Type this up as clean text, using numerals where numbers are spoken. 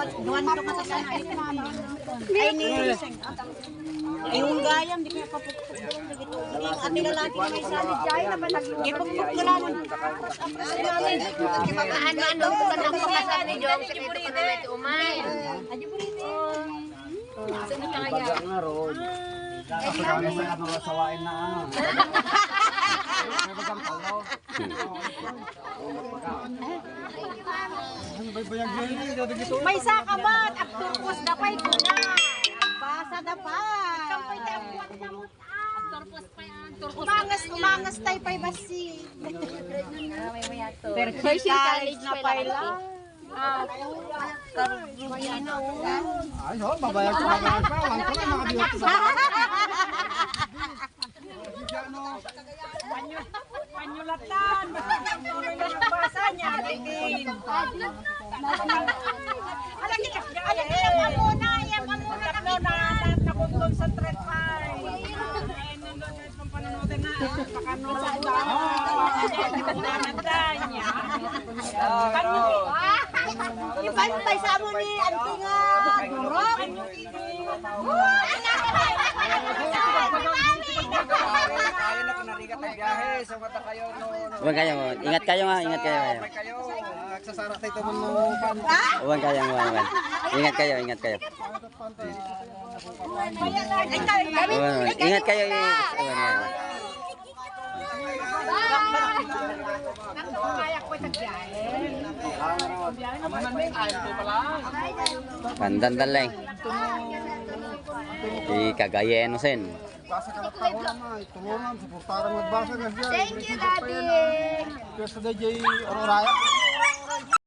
Duwan to ka sa ay ni. Ay yung gayam, di kaya kapupukpuk. At nilalaki na may salid dyan na panagpupuk. Ipukpuk ko lang. Ano ko ka nang pagkasabi dyan sa kito na umay. Baga nga ron. Kasi kami sa mga sawain na ano. May bagang palo. Ano ba bayag yun? May sakamat, at turkos dapay ko na. Basa dapay. Kampay tayo buwan na mo. Umangas tayo pa'y basi. Pero college na pa'y lang. Ay, ho, babayag ko na pa. Wang ko na makabiyot sa Panyulatan. Basa niya. Alam niya, yan muna. Yan muna kami na nakundol sa thread ay. Ipantay sa mo ni Antinga Durok. Huwag kayo, ingat kayo nga, ingat kayo. Nagsasara tayo ito mo pan. Huwag kayo, huwag. Ingat kayo, ingat kayo. Ingat kayo. Pandan lang. Ikagayen sen. Basa ka na tao naman. Tulungan, suportaran magbasa ka dyan. Thank you, Daddy. Kaya sa DJ Aurora.